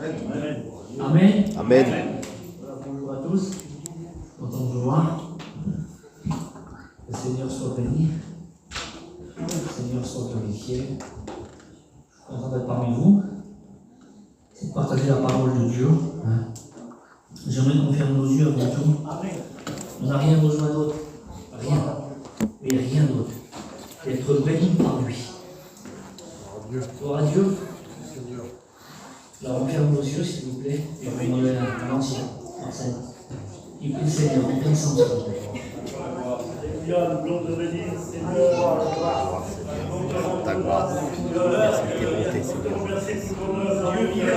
Amen. Amen. Voilà, bonjour à tous. Content de vous voir. Le Seigneur soit béni. Le Seigneur soit glorifié. Je suis content d'être parmi vous. C'est de partager la parole de Dieu. J'aimerais qu'on ferme nos yeux avant tout. On n'a rien besoin d'autre. Rien. Mais rien d'autre. D'être béni par lui. Gloire à Dieu. Alors on ferme nos yeux s'il vous plaît. Et on va demander à l'ancien, Marcel. Il prie le Seigneur, on prie ensemble. Alléluia, nous voulons te bénir, Seigneur. Ta grâce. Merci de tes bontés, Seigneur.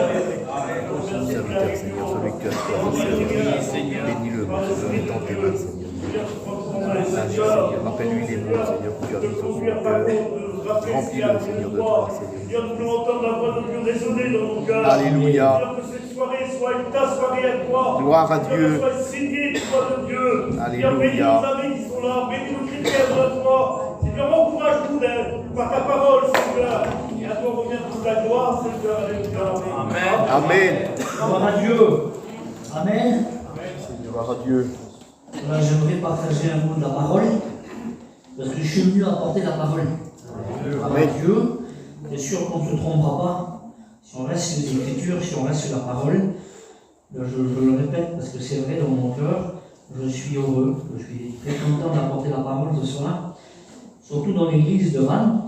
Ton serviteur, Seigneur, celui que tu as choisi. Bénis-le, mon Seigneur, dans tes mains, Seigneur. Seigneur, rappelle-lui les mots, Seigneur, que tu as mis sur son cœur. Remplis-le, Seigneur, de toi, Seigneur. Nous voulons entendre la voix de Dieu résonner dans nos cœurs. Alléluia. Que cette soirée soit ta soirée à toi. Gloire à Dieu. Soit signée de toi de Dieu. Alléluia. Bénis nos amis qui sont là. Bénis nos chrétiens de toi. Seigneur, encourage-nous par ta parole, Seigneur. Et à toi revient toute la gloire, Seigneur. Alléluia. Amen. Amen. Gloire à Dieu. Amen. Gloire à Dieu. Là, j'aimerais partager un mot de la parole. Parce que je suis venu apporter la parole. Amen. Dieu. Bien sûr qu'on ne se trompera pas. Si on reste sur les Écritures, si on reste sur la parole, je le répète parce que c'est vrai dans mon cœur, je suis heureux, je suis très content d'apporter la parole ce soir, surtout dans l'église de Vannes.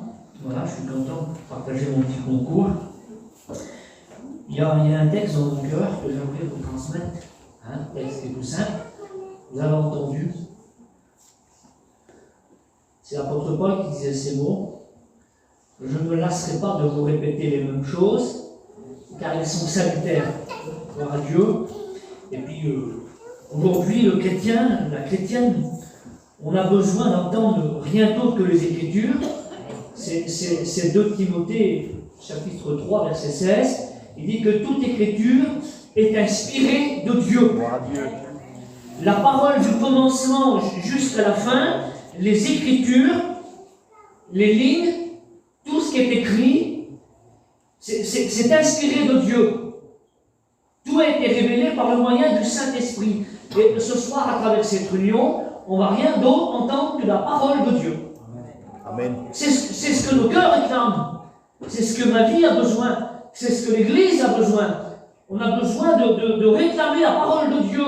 Voilà, je suis content de partager mon petit concours. Il y a un texte dans mon cœur que j'aimerais vous transmettre, un texte qui est tout simple. Vous avez entendu. C'est l'apôtre Paul qui disait ces mots. Je ne me lasserai pas de vous répéter les mêmes choses, car elles sont salutaires. Gloire à Dieu. Et puis, aujourd'hui, le chrétien, la chrétienne, on a besoin d'entendre rien d'autre que les Écritures. C'est 2 Timothée, chapitre 3, verset 16. Il dit que toute Écriture est inspirée de Dieu. Gloire à Dieu. La parole du commencement jusqu'à la fin, les Écritures, les lignes, tout ce qui est écrit, c'est inspiré de Dieu. Tout a été révélé par le moyen du Saint-Esprit. Et ce soir, à travers cette réunion, on ne va rien d'autre entendre que la parole de Dieu. Amen. C'est ce que nos cœurs réclament. C'est ce que ma vie a besoin. C'est ce que l'Église a besoin. On a besoin de réclamer la parole de Dieu.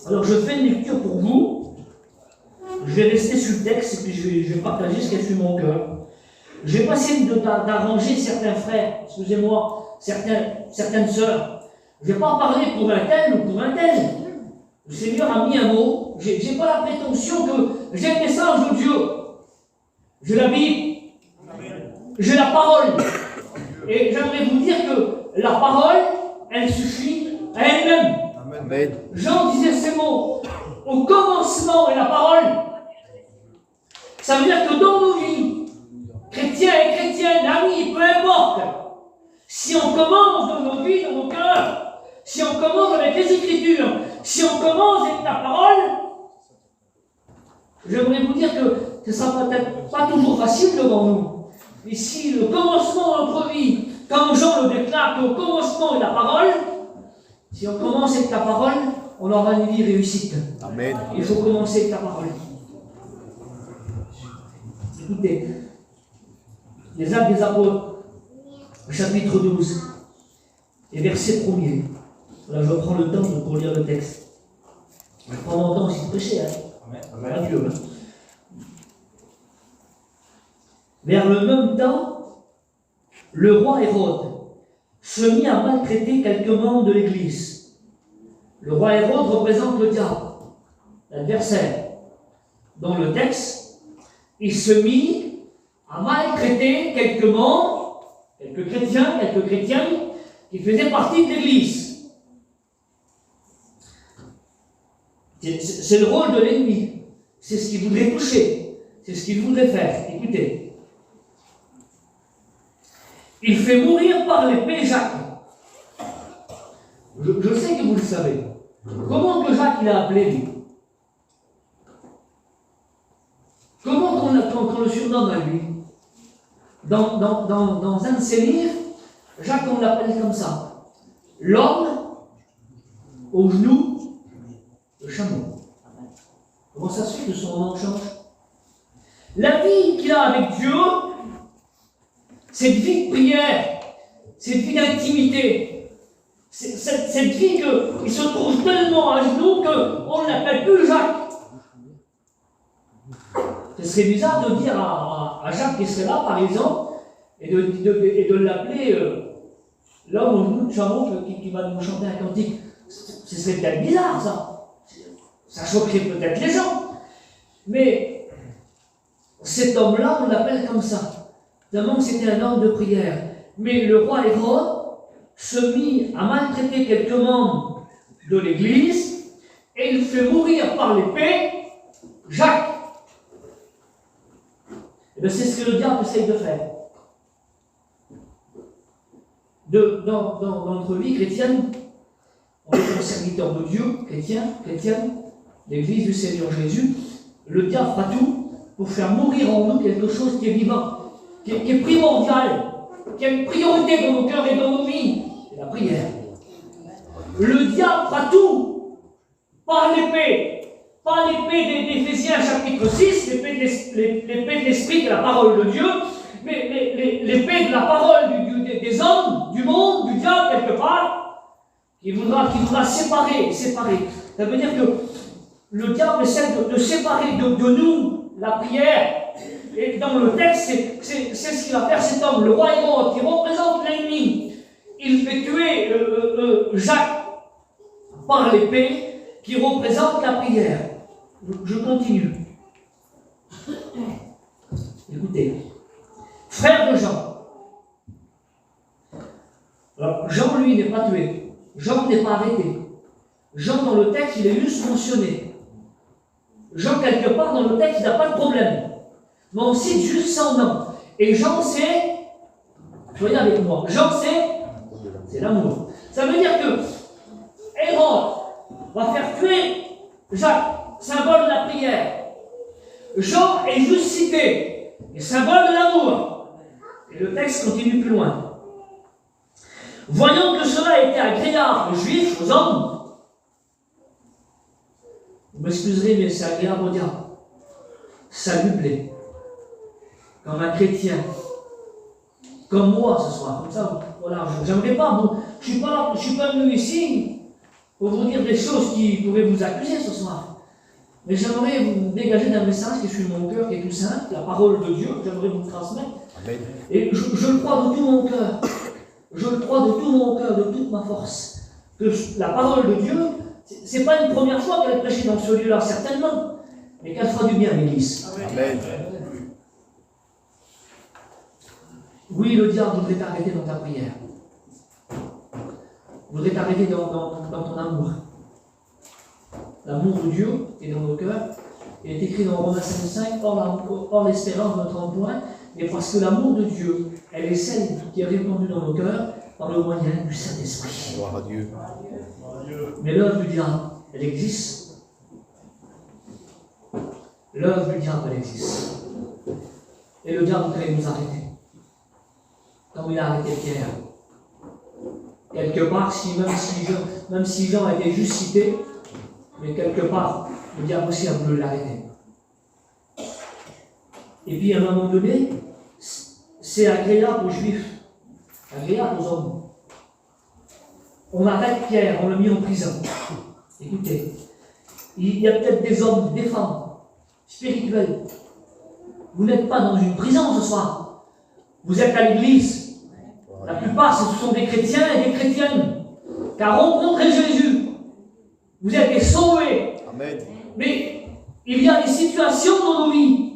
Alors je fais une lecture pour vous. Je vais rester sur le texte et puis je vais partager ce qui est sur mon cœur. Je vais passer d'arranger certains frères, excusez-moi, certaines sœurs. Je ne vais pas parler pour un tel ou pour un tel. Le Seigneur a mis un mot. Je n'ai pas la prétention que j'ai le message de Dieu. J'ai la Bible. J'ai la parole. Et j'aimerais vous dire que la parole, elle suffit à elle-même. Amen. Jean disait ces mots. Au commencement est la parole. Ça veut dire que dans nos vies, chrétiens et chrétiennes, amis, peu importe, si on commence dans nos vies, dans nos cœurs, si on commence avec les Écritures, si on commence avec la parole, j'aimerais vous dire que ce ne sera peut-être pas toujours facile devant nous. Mais si le commencement de notre vie, comme Jean le déclare, qu'au commencement est la parole, si on commence avec la parole, on aura une vie réussite. Amen. Il faut commencer avec la parole. Écoutez, les Actes des Apôtres, chapitre 12, et verset 1er. Là, je prends le temps pour lire le texte. Je prends mon temps aussi de prêcher. Amen. Adieu. Vers le même temps, le roi Hérode se mit à maltraiter quelques membres de l'Église. Le roi Hérode représente le diable, l'adversaire. Dans le texte, il se mit à maltraiter quelques membres, quelques chrétiens, quelques chrétiennes qui faisaient partie de l'Église. C'est le rôle de l'ennemi. C'est ce qu'il voudrait toucher. C'est ce qu'il voudrait faire. Écoutez. Il fait mourir par l'épée Jacques. Je sais que vous le savez. Comment que Jacques il a appelé lui? Comment qu'on le surnomme à lui? Dans un de ses livres, Jacques on l'appelle comme ça. l'homme au genou, le chameau. Comment ça se fait que son nom change? La vie qu'il a avec Dieu, cette vie de prière, cette vie d'intimité, cette vie qu'il se trouve tellement à genoux qu'on ne l'appelle plus Jacques. Ce serait bizarre de dire à Jacques qui serait là, par exemple, et de l'appeler l'homme au genou de chameau qui va nous chanter un cantique. Ce serait peut-être bizarre, ça. Ça choquerait peut-être les gens. Mais cet homme-là, on l'appelle comme ça. Tellement que c'était un homme de prière. Mais le roi Hérode se mit à maltraiter quelques membres de l'Église et il fait mourir par l'épée Jacques. Et bien c'est ce que le diable essaye de faire. Dans notre vie chrétienne, en tant que serviteur de Dieu, chrétienne, l'Église du Seigneur Jésus, le diable fera tout pour faire mourir en nous quelque chose qui est vivant, qui est primordial, qui a une priorité dans nos cœurs et dans nos vies, c'est la prière. Le diable fera tout par l'épée d'Éphésiens chapitre 6, l'épée de l'esprit, qui est la parole de Dieu, mais l'épée de la parole des hommes, du monde, du diable quelque part, qui voudra séparer. Ça veut dire que le diable essaie de séparer de nous la prière. Et dans le texte, c'est ce qu'il va faire cet homme, le roi Hérode, qui représente l'ennemi. Il fait tuer Jacques par l'épée, qui représente la prière. Je continue. Écoutez. Frère de Jean. Alors, Jean, lui, n'est pas tué. Jean n'est pas arrêté. Jean, dans le texte, il est juste mentionné. Jean, quelque part, dans le texte, il n'a pas de problème. Mais on cite juste son nom. Et Jean, c'est... Soyez avec moi. Jean, c'est l'amour. Ça veut dire que Hérode va faire tuer Jacques, symbole de la prière. Jean est juste cité, et symbole de l'amour. Et le texte continue plus loin. Voyant que cela était agréable aux Juifs, aux hommes, vous m'excuserez, mais c'est agréable au diable. Ça lui plaît. Comme un chrétien, comme moi ce soir, comme ça, voilà, j'aimerais pas, bon, je suis pas venu ici pour vous dire des choses qui pourraient vous accuser ce soir. Mais j'aimerais vous dégager d'un message qui est sur mon cœur, qui est tout simple, la parole de Dieu, j'aimerais vous transmettre. Amen. Et je le crois de tout mon cœur. Je le crois de tout mon cœur, de toute ma force. Que la parole de Dieu, c'est pas une première fois qu'elle est prêchée dans ce lieu-là, certainement, mais qu'elle fera du bien à l'Église. Amen. Oui, le diable voudrait t'arrêter dans ta prière. Voudrait t'arrêter dans ton amour. L'amour de Dieu est dans nos cœurs. Il est écrit dans Romains 5:5, or l'espérance de notre emploi, mais parce que l'amour de Dieu, elle est celle qui est répandue dans nos cœurs par le moyen du Saint-Esprit. Gloire à Dieu. Mais l'œuvre du diable, elle existe. L'œuvre du diable, elle existe. Et le diable voudrait nous arrêter. Comme il a arrêté Pierre. Quelque part, même si Jean a été juste cité, mais quelque part, le diable aussi a voulu l'arrêter. Et puis à un moment donné, c'est agréable aux Juifs, agréable aux hommes. On arrête Pierre, on le met en prison. Écoutez, il y a peut-être des hommes, des femmes spirituels. Vous n'êtes pas dans une prison ce soir. Vous êtes à l'église. La plupart, ce sont des chrétiens et des chrétiennes qui ont rencontré Jésus. Vous êtes sauvés. Amen. Mais il y a des situations dans nos vies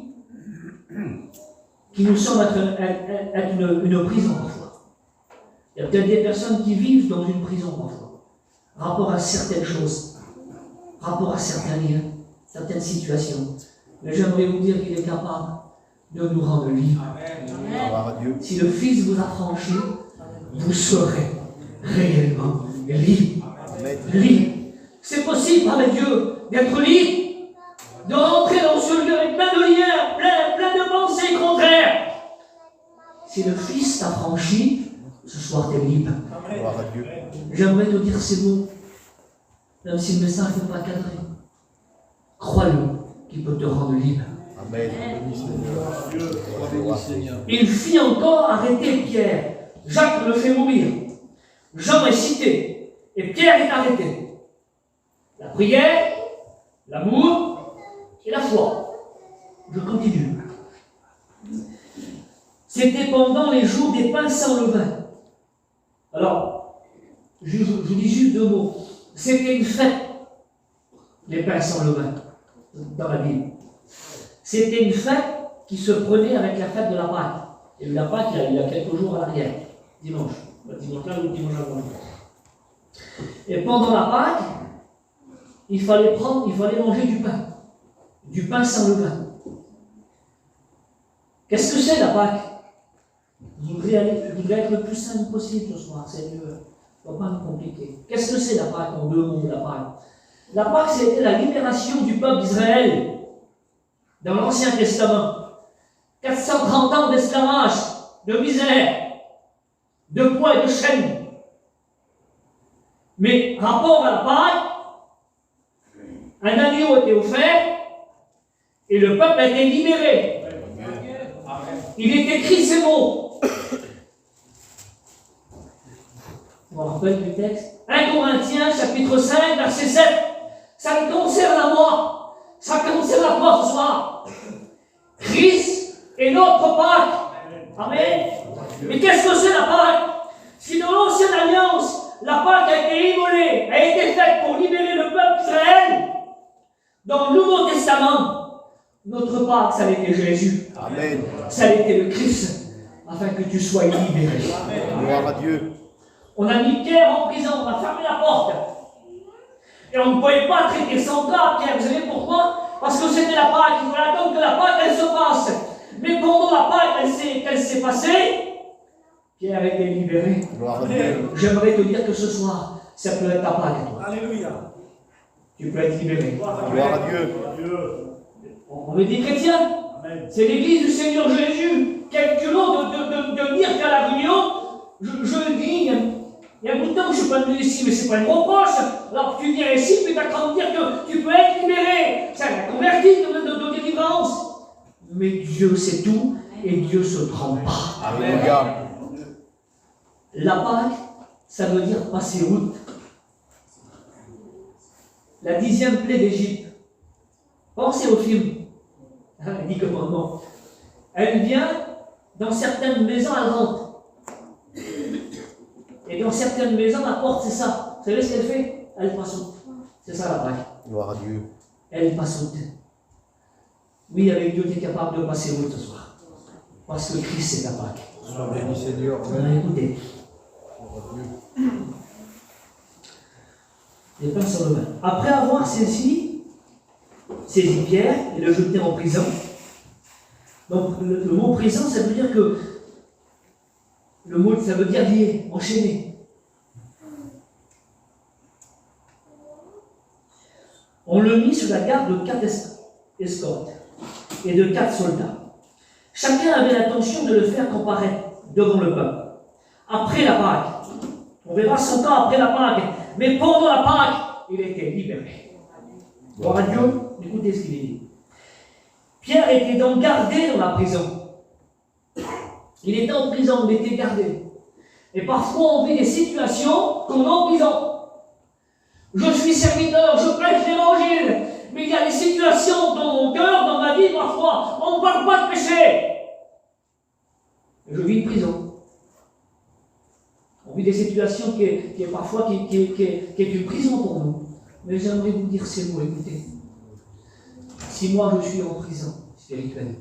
qui nous semblent être une prison parfois. Il y a peut-être des personnes qui vivent dans une prison parfois. Rapport à certaines choses, rapport à certains liens, certaines situations. Mais j'aimerais vous dire qu'il est capable de nous rendre libres. Amen. Si le Fils vous a franchi, vous serez réellement libre. Libre. C'est possible avec Dieu d'être libre, de rentrer dans ce lieu avec plein de liens, plein de pensées contraires. Si le Fils t'a franchi, Ce soir, tu es libre. Gloire à Dieu. J'aimerais te dire ces mots, même si le message n'est pas cadré. Crois-le, qu'il peut te rendre libre. Amen. Béni Seigneur. Il fit encore arrêter Pierre. Jacques le fait mourir. Jean est cité. Et Pierre est arrêté. La prière, l'amour et la foi. Je continue. C'était pendant les jours des pains sans levain. Alors, je vous dis juste deux mots. C'était une fête, les pains sans levain, dans la Bible. C'était une fête qui se prenait avec la fête de la Pâque. Il y a eu la Pâque il y a quelques jours à l'arrière, dimanche. Le dimanche là ou le dimanche avant. Et pendant la Pâque, il fallait manger du pain sans levain. Qu'est-ce que c'est la Pâque? Je voudrais être le plus simple possible ce soir, Seigneur. Il ne faut pas me compliquer. Qu'est-ce que c'est la Pâque en deux mots, la Pâque? La Pâque, c'était la libération du peuple d'Israël dans l'Ancien Testament. 430 ans d'esclavage, de misère, de poids et de chaînes. Mais rapport à la Pâque, un agneau était offert et le peuple a été libéré. Il est écrit ces mots. On rappelle du texte. 1 Corinthiens, chapitre 5, verset 7. Ça me concerne à moi. Ça concerne à toi ce soir. Christ est notre Pâque. Amen. Mais qu'est-ce que c'est la Pâque? Si dans l'Ancienne Alliance, la Pâque a été immolée, a été faite pour libérer le peuple d'Israël, dans le Nouveau Testament, notre Pâque, ça a été Jésus. Amen. Ça a été le Christ, afin que tu sois libéré. Gloire à Dieu. On a mis Pierre en prison, on a fermé la porte. Et on ne pouvait pas traiter son cas, Pierre. Vous savez pourquoi? Parce que c'était la Pâque. Il fallait attendre que la Pâque, elle se passe. Mais pendant la Pâque, qu'elle s'est passée, Pierre a été libéré. Gloire à Dieu. J'aimerais te dire que ce soir, ça peut être ta Pâque à toi. Alléluia. Tu peux être libéré. Gloire à Dieu. On est des chrétiens. C'est l'église du Seigneur Jésus. Quel culot de dire qu'à la réunion, je le dis, il y a un bout de temps que je ne suis pas venu ici, mais ce n'est pas une reproche. Alors que tu viens ici, puis tu as qu'à me dire que tu peux être libéré. Ça va converti de délivrance. Mais Dieu sait tout et Dieu ne se trompe pas. Alléluia. La Pâque, ça veut dire passer route. La 10e plaie d'Égypte. Pensez au film. Elle dit comment non. Elle vient dans certaines maisons, elle rentre. Et dans certaines maisons, la porte, c'est ça. Vous savez ce qu'elle fait? Elle passe au. C'est ça la Pâque. Gloire à Dieu. Elle passe au. Oui, avec Dieu, tu es capable de passer route ce soir. Parce que Christ, c'est ta Pâque. Sois béni Seigneur. Écoutez. Les pains sur le vin. Après avoir saisi Pierre et le jeter en prison. Donc le mot prison, ça veut dire que le mot, ça veut dire lié, enchaîné. On le mit sous la garde de 4 escortes et de 4 soldats. Chacun avait l'intention de le faire comparaître devant le peuple. Après la Pâque, on verra son temps après la Pâque, mais pendant la Pâque, il était libéré. Gloire à Dieu, écoutez ce qu'il dit. Pierre était donc gardé dans la prison. Il était en prison, il était gardé. Et parfois, on vit des situations qu'on est en prison. Je suis serviteur, je prêche l'évangile, mais il y a des situations dans mon cœur, dans ma vie, parfois, on ne parle pas de péché. Je vis une prison. On vit des situations qui est parfois une prison pour nous. Mais j'aimerais vous dire ces mots, écoutez. Si moi je suis en prison spirituelle,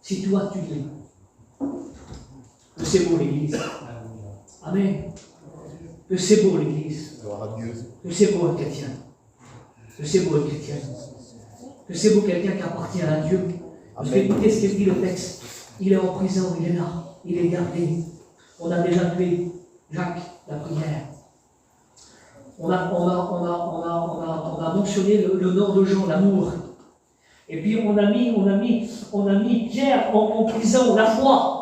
si toi tu l'es, que c'est beau l'Église. Amen. Que c'est beau l'Église. Gloire à Dieu. Que c'est beau un chrétien. Que c'est beau un chrétien. Que c'est beau quelqu'un qui appartient à Dieu. Parce que écoutez ce qu'il dit le texte. Il est en prison, il est là, il est gardé. On a déjà tué Jacques, la prière. On a mentionné le nom de Jean, l'amour. Et puis on a mis Pierre en prison, la foi.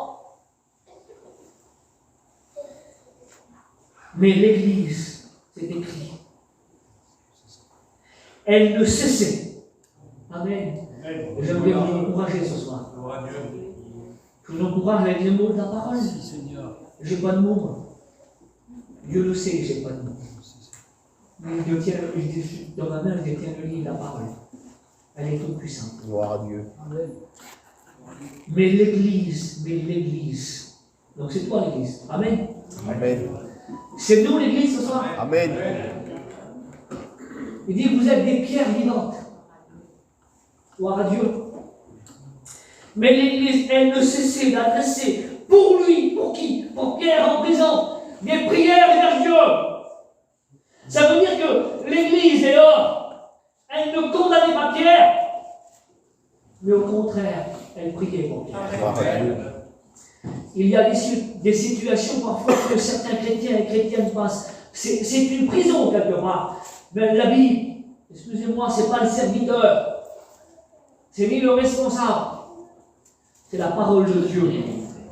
Mais l'Église, c'est écrit, elle ne cessait. Amen. J'aimerais vous encourager ce soir. Je vous encourage avec les mots de la parole. J'ai pas de mots. Dieu le sait que j'ai pas de mots. Mais dans ma main, je détiens le livre de la parole. Elle est toute puissante. Gloire à Dieu. Mais l'Église. Donc c'est toi l'Église. Amen. Amen. C'est nous l'Église ce soir. Amen. Il dit que vous êtes des pierres vivantes. Gloire à Dieu. Mais l'Église, elle ne cessait d'adresser pour lui, pour qui? Pour Pierre en prison, des prières vers Dieu. Ça veut dire que l'Église, dehors, elle ne condamnait pas Pierre, mais au contraire, elle priait pour Pierre. Gloire à Dieu. Il y a des situations parfois que certains chrétiens et chrétiennes passent. C'est une prison quelque part. Mais la Bible, excusez-moi, c'est pas le serviteur. C'est ni le responsable. C'est la parole de Dieu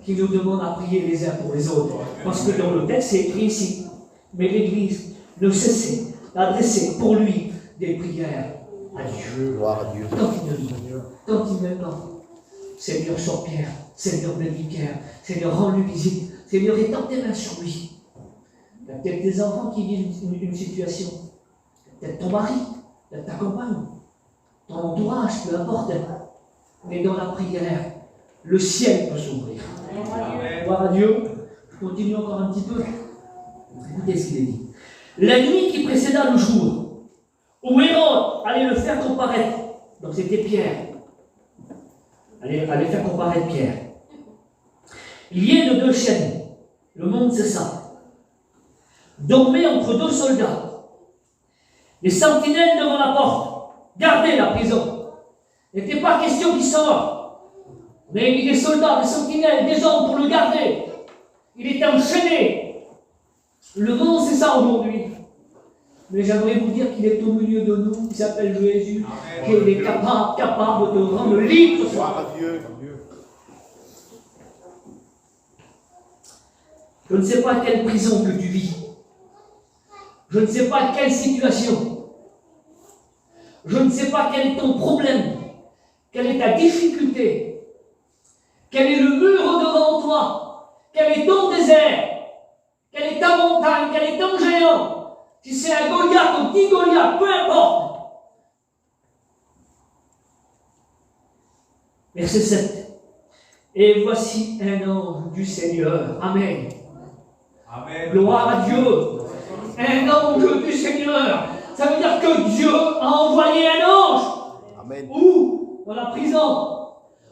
qui nous demande à prier les uns pour les autres. Parce que dans le texte, c'est écrit ici. Mais l'Église ne cessait d'adresser pour lui des prières à Dieu. Gloire à Dieu. Quand il me demande, Seigneur, sors Pierre, Seigneur, bénis Pierre, Seigneur, rends-lui visite, Seigneur, étends tes mains sur lui. Il y a peut-être des enfants qui vivent une situation. Peut-être ton mari, peut-être ta compagne, ton entourage, peu importe. Mais dans la prière, le ciel peut s'ouvrir. Gloire à Dieu. Je continue encore un petit peu. Écoutez ce qu'il est dit. La nuit qui précéda le jour, où Hérode allait le faire comparaître, donc c'était Pierre, allait faire comparaître Pierre. Il y a de deux chaînes. Le monde, c'est ça. Dormait entre deux soldats. Les sentinelles devant la porte. Gardez la prison. Il n'était pas question qu'il sorte. On avait mis des soldats, des sentinelles, des hommes pour le garder. Il était enchaîné. Le monde, c'est ça aujourd'hui. Mais j'aimerais vous dire qu'il est au milieu de nous, qui s'appelle Jésus, qu'il est capable de rendre libre ce soir. Gloire à Dieu. Je ne sais pas quelle prison que tu vis. Je ne sais pas quelle situation. Je ne sais pas quel est ton problème. Quelle est ta difficulté. Quel est le mur devant toi. Quel est ton désert. Quelle est ta montagne. Quel est ton géant. Si c'est un Goliath ou petit Goliath, peu importe. Verset 7. Et voici un ange du Seigneur. Amen. Amen. Gloire à Dieu. Un ange du Seigneur. Ça veut dire que Dieu a envoyé un ange. Amen. Où? Dans la prison.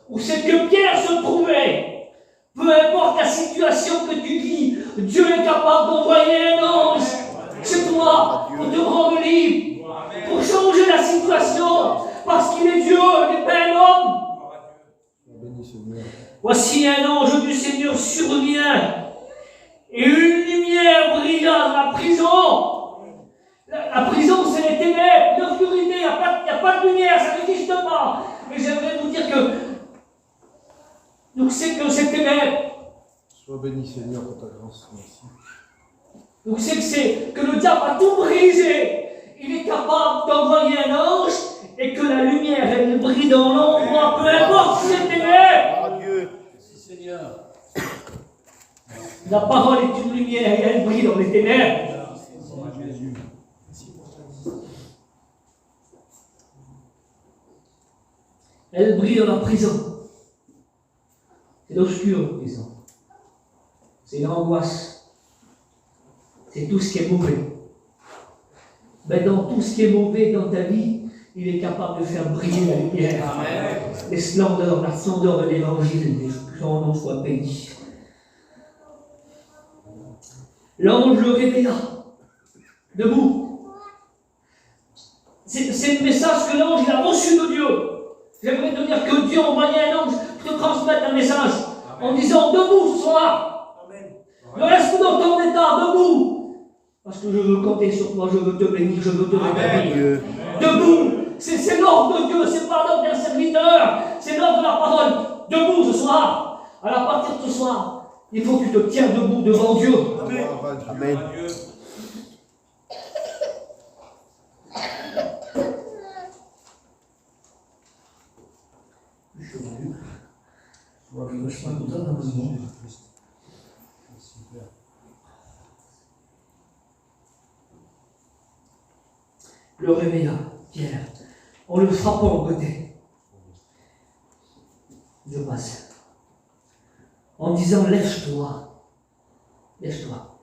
Où c'est que Pierre se trouvait. Peu importe la situation que tu vis, Dieu est capable d'envoyer un ange chez toi pour te rendre libre, pour changer la situation, parce qu'il est Dieu, il n'est pas un homme. Voici un ange du Seigneur survient, et une lumière brilla dans la prison. La prison, c'est les ténèbres, l'obscurité, il n'y a pas de lumière, ça n'existe pas. Mais j'aimerais vous dire que donc c'est que ces ténèbres. Sois béni Seigneur pour ta grâce, merci. Donc c'est que le diable a tout brisé. Il est capable d'envoyer un ange et que la lumière, elle brille dans l'ombre, peu importe si c'est ténèbres. Gloire à Dieu. Merci Seigneur. La parole est une lumière et elle brille dans les ténèbres. Jésus. Elle brille dans la prison. C'est l'obscur, la prison. C'est l'angoisse. C'est tout ce qui est mauvais. Mais dans tout ce qui est mauvais dans ta vie, il est capable de faire briller la lumière. Les splendeurs, la splendeur de l'évangile, que son nom soit béni. L'ange le réveilla, debout. C'est le message que l'ange a reçu de Dieu. J'aimerais te dire que Dieu a envoyé un ange pour te transmettre un message en disant debout ce soir. Ne reste que dans ton état, debout. Parce que je veux compter sur toi, je veux te bénir, je veux te rétablir. Debout. C'est l'ordre de Dieu, c'est pas l'ordre d'un serviteur, c'est l'ordre de la parole. Debout ce soir. Alors à partir de ce soir, Il faut que tu te tiens debout devant Dieu. Gloire à Dieu. Amen. Le réveilla, Pierre, en le frappant au côté. Je passe. En disant, lève-toi. Lève-toi.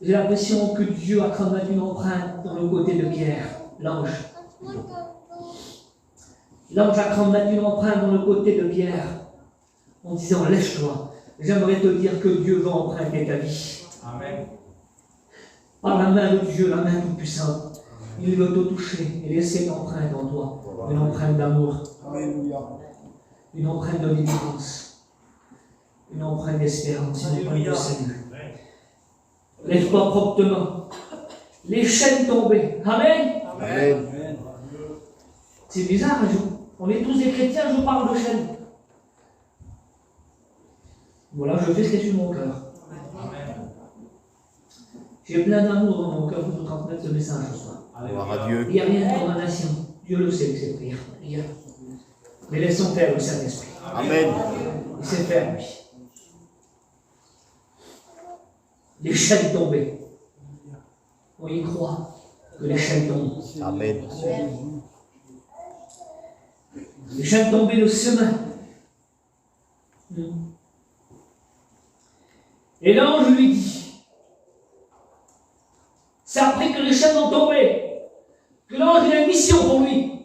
J'ai l'impression que Dieu a quand même une empreinte dans le côté de Pierre, l'ange. L'ange a quand même une empreinte dans le côté de Pierre, en disant, lève-toi. J'aimerais te dire que Dieu va emprunter ta vie. Amen. Par la main de Dieu, la main toute-puissante, il veut te toucher et laisser une empreinte en toi, une empreinte d'amour, Alléluia. une empreinte de délivrance, une empreinte d'espérance, une empreinte de salut. Lève-toi promptement. Les chaînes tombées. Amen. Amen. C'est bizarre, on est tous des chrétiens, je vous parle de chaînes. Voilà, je fais ce qui est sur mon cœur. J'ai plein d'amour dans mon cœur pour vous transmettre ce message ce soir. Gloire à Dieu. Il n'y a rien de condamnation. Dieu le sait que c'est prière. Rien. Mais laissons faire le Saint-Esprit. Amen. Il sait faire, lui. Les chaînes tombées. On y croit que les chaînes tombent. Amen. Les chaînes tombées de chemin. Et l'ange lui dit, c'est après que les chaînes ont tombé, que l'ange a une mission pour lui.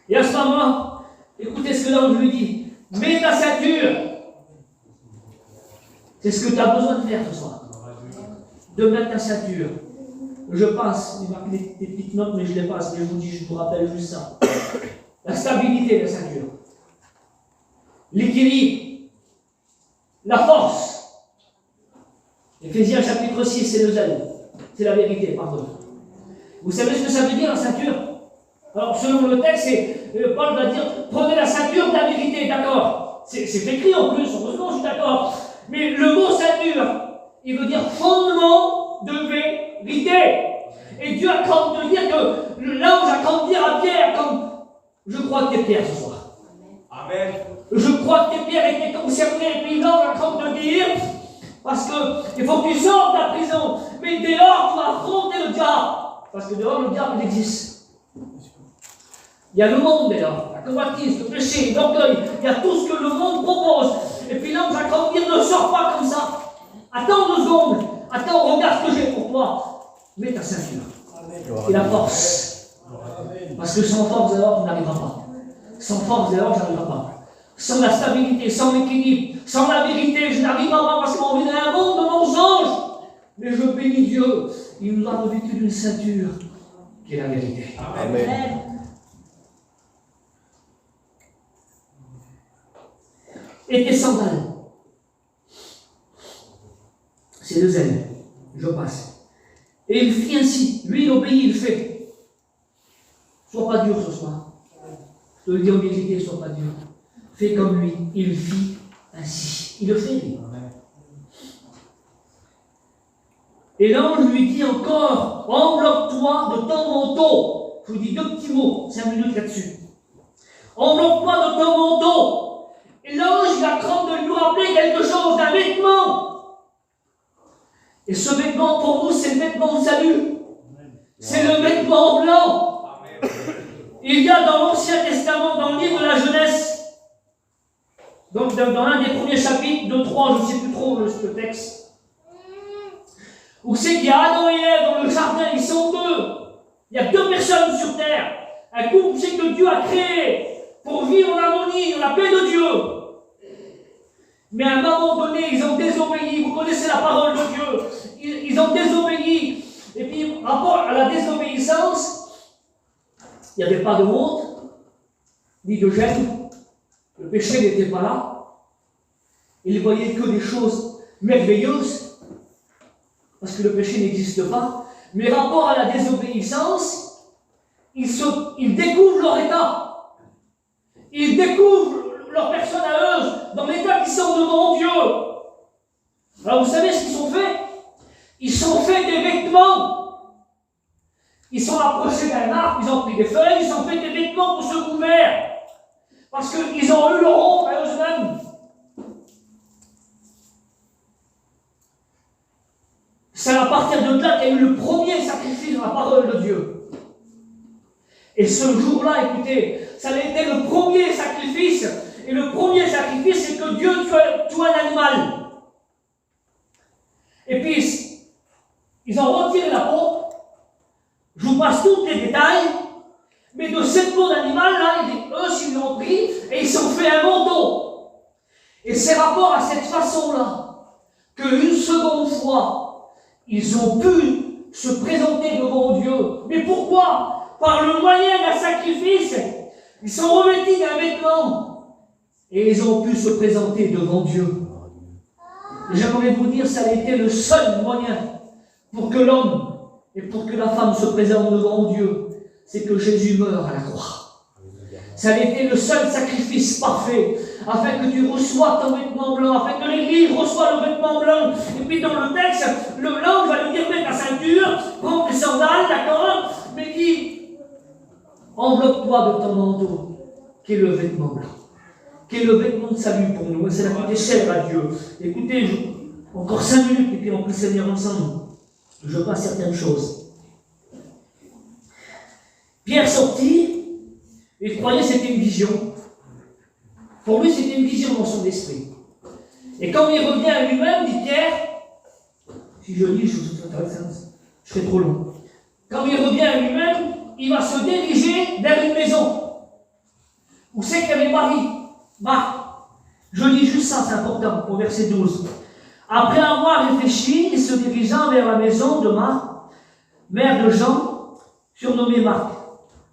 Et à ce moment, écoutez ce que l'ange lui dit, mets ta ceinture. C'est ce que tu as besoin de faire ce soir. De mettre ta ceinture. Je passe, il marque des petites notes, mais je les passe, mais je vous dis, je vous rappelle juste ça. La stabilité de la ceinture. L'équilibre. La force. Éphésiens chapitre 6, c'est le zèle. C'est la vérité, pardon. Vous savez ce que ça veut dire, la ceinture? Alors, selon le texte, Paul va dire, prenez la ceinture de la vérité, d'accord? C'est écrit en plus, heureusement, je suis d'accord. Mais le mot ceinture, il veut dire fondement de vérité. Et Dieu a quand de dire que l'ange a quand de dire à Pierre, comme je crois que t'es Pierre ce soir. Amen. Je crois que tes pierres étaient concernées, et puis l'ange a quand de dire, parce qu'il faut que tu sortes de la prison, mais dehors tu vas affronter le diable. Parce que dehors le diable il existe. Il y a le monde dehors, la convoitise, le péché, l'orgueil, il y a tout ce que le monde propose. Et puis l'ange a quand de dire, ne sors pas comme ça. Attends 2 secondes, attends, regarde ce que j'ai pour toi. Mets ta ceinture. Et la force. Parce que sans force dehors tu n'arriveras pas. Sans force dehors, je n'arriverai pas. Sans la stabilité, sans l'équilibre, sans la vérité, je n'arriverai pas parce qu'on vit dans un monde de mensonges. Mais je bénis Dieu. Il nous a revêtu d'une ceinture qui est la vérité. Amen. Et tes sandales. C'est 2 ailes. Je passe. Et il fit ainsi. Lui, il obéit, il fait. Sois pas dur ce soir. Je te le dis en vérité, sois pas dur. Fais comme lui. Il fit ainsi. Il le fait, lui. Et l'ange lui dit encore, enveloppe-toi de ton manteau. Je vous dis 2 petits mots, 5 minutes là-dessus. Enveloppe-toi de ton manteau. Et l'ange, il a craint de lui rappeler quelque chose, un vêtement. Et ce vêtement, pour nous, c'est le vêtement de salut. C'est le vêtement blanc. Il y a dans l'Ancien Testament, dans le livre de la Genèse, donc dans l'un des premiers chapitres, 2, 3, je ne sais plus trop le texte, où c'est qu'il y a Adam et Ève dans le jardin, ils sont 2. Il y a 2 personnes sur terre. Un couple, c'est que Dieu a créé pour vivre en harmonie, dans la paix de Dieu. Mais à un moment donné, ils ont désobéi. Vous connaissez la parole de Dieu. Ils ont désobéi. Et puis, rapport à la désobéissance, il n'y avait pas de honte, ni de gêne. Le péché n'était pas là. Ils ne voyaient que des choses merveilleuses. Parce que le péché n'existe pas. Mais rapport à la désobéissance, ils découvrent leur état. Ils découvrent leur personne à eux, dans l'état qu'ils sont devant Dieu. Alors vous savez ce qu'ils ont fait? Ils sont fait des vêtements. Ils sont approchés d'un arbre, ils ont pris des feuilles, ils ont fait des vêtements pour se couvrir. Parce qu'ils ont eu leur honte à eux-mêmes. C'est à partir de là qu'il y a eu le premier sacrifice dans la parole de Dieu. Et ce jour-là, écoutez, ça a été le premier sacrifice. Et le premier sacrifice, c'est que Dieu tue un animal. Et puis, ils ont retiré la peau. Je vous passe tous les détails. Mais de cette peau d'animal-là, eux, ils l'ont pris et ils se sont fait un manteau. Et c'est rapport à cette façon-là qu'une seconde fois, ils ont pu se présenter devant Dieu. Mais pourquoi? Par le moyen d'un sacrifice, ils sont revêtis d'un vêtement et ils ont pu se présenter devant Dieu. J'aimerais vous dire, ça a été le seul moyen pour que l'homme et pour que la femme se présente devant Dieu, c'est que Jésus meure à la croix. Ça a été le seul sacrifice parfait, afin que tu reçoives ton vêtement blanc, afin que l'Église reçoive le vêtement blanc. Et puis dans le texte, le blanc va lui dire mets ta ceinture, prends tes sandales, d'accord, mais dit enveloppe-toi de ton manteau, qui est le vêtement blanc, qui est le vêtement de salut pour nous. C'est la plus chère à Dieu. Écoutez, encore 5 minutes et puis on peut Seigneur ensemble. Je passe certaines choses. Pierre sortit, il croyait que c'était une vision. Pour lui, c'était une vision dans son esprit. Et quand il revient à lui-même, dit Pierre, si je lis, je serai trop long. Quand il revient à lui-même, il va se diriger vers une maison. Où c'est qu'il y avait Marie? Marc. Je lis juste ça, c'est important, au verset 12. Après avoir réfléchi, il se dirigea vers la maison de Marc, mère de Jean, surnommé Marc,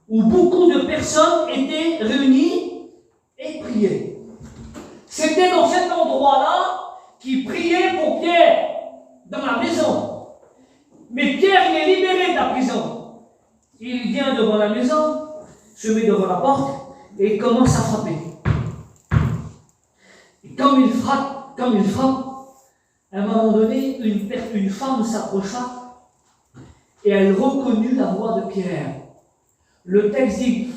où beaucoup de personnes étaient réunies et priaient. C'était dans cet endroit-là qu'ils priaient pour Pierre, dans la maison. Mais Pierre, il est libéré de la prison. Il vient devant la maison, se met devant la porte et commence à frapper. Et comme il frappe, à un moment donné, une femme s'approcha et elle reconnut la voix de Pierre. Le texte dit,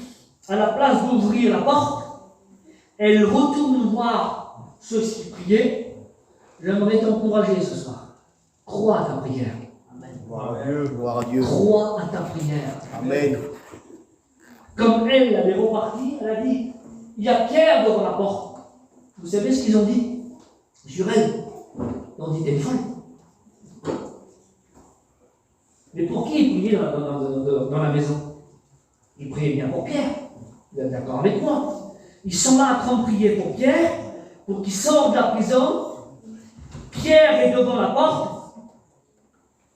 à la place d'ouvrir la porte, elle retourne voir ceux qui priaient. J'aimerais t'encourager ce soir. Crois à ta prière. Amen. Gloire à Dieu. Crois à ta prière. Amen. Comme elle est repartie, elle a dit, il y a Pierre devant la porte. Vous savez ce qu'ils ont dit sur elle? Ils ont dit, t'es folle. Mais pour qui ils priaient dans la maison? Ils priaient bien pour Pierre. Vous êtes d'accord avec moi? Ils sont là en train de prier pour Pierre, pour qu'il sorte de la prison. Pierre est devant la porte.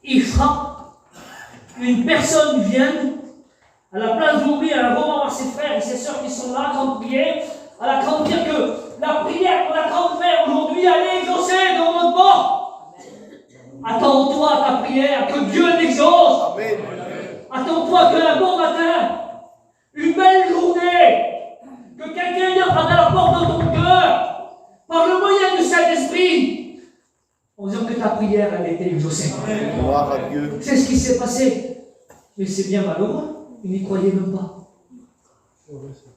Il frappe. Une personne vient. À la place d'ouvrir, elle va voir ses frères et ses sœurs qui sont là en train de prier. Elle a train de dire que la prière qu'on a train de faire aujourd'hui, elle est exaucée dans notre porte. Attends-toi à ta prière, que Dieu l'exauce. Amen. Attends-toi que un bon matin, une belle journée, que quelqu'un vienne frapper à la porte de ton cœur, par le moyen du Saint-Esprit, en disant que ta prière, elle a été exaucée. Gloire à Dieu. C'est ce qui s'est passé. Mais c'est bien malheureux. Ils n'y croyaient même pas.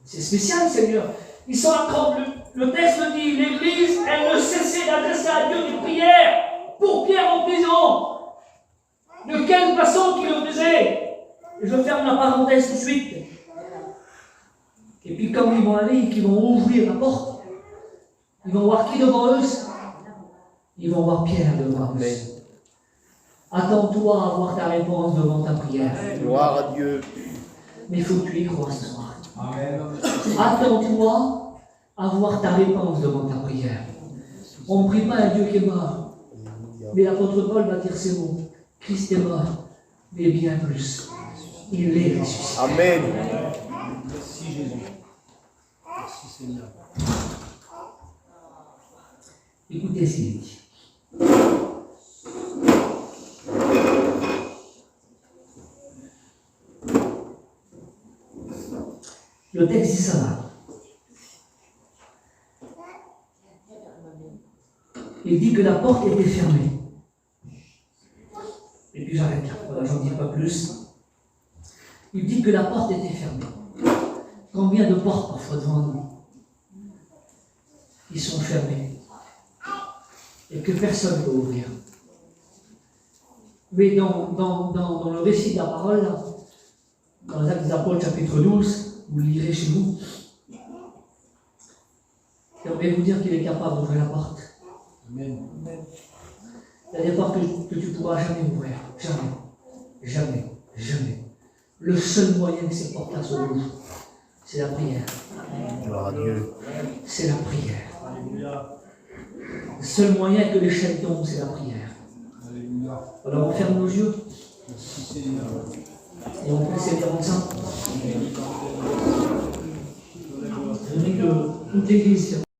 C'est spécial, Seigneur. Ils sont à trembler. Le texte dit, l'Église, elle ne cessait d'adresser à Dieu des prières pour Pierre en prison. De quelle façon qu'il le faisait? Et je ferme la parenthèse tout de suite. Et puis quand ils vont aller, qu'ils vont ouvrir la porte, ils vont voir qui devant eux? Ils vont voir Pierre devant eux. Attends-toi à avoir ta réponse devant ta prière. Gloire à Dieu. Mais il faut que tu y crois ce soir. Attends-toi à voir ta réponse devant ta prière. On ne prie pas un Dieu qui est mort. Mais l'apôtre Paul va dire ces mots. Christ est mort, mais bien plus. Il est ressuscité. Amen. Merci Jésus. Merci Seigneur. Écoutez ce qu'il dit. Le texte dit ça là. il dit que la porte était fermée. Et puis j'arrête là, voilà, j'en dis pas plus. Il dit que la porte était fermée. Combien de portes parfois devant nous qui sont fermées et que personne ne peut ouvrir. Mais dans le récit de la parole, là, dans les Actes des Apôtres, chapitre 12, vous le lirez chez vous, j'aimerais vous dire qu'il est capable d'ouvrir la porte. Amen. Il y a des portes que tu ne pourras jamais ouvrir. Jamais. Jamais. Jamais. Le seul moyen que ces portes-là s'ouvrent, c'est la prière. Gloire à Dieu. C'est la prière. Alléluia. Le seul moyen que les chaînes tombent, c'est la prière. Alléluia. Alors on ferme nos yeux Merci Seigneur. et on peut Seigneur ensemble. Je veux que toute l'église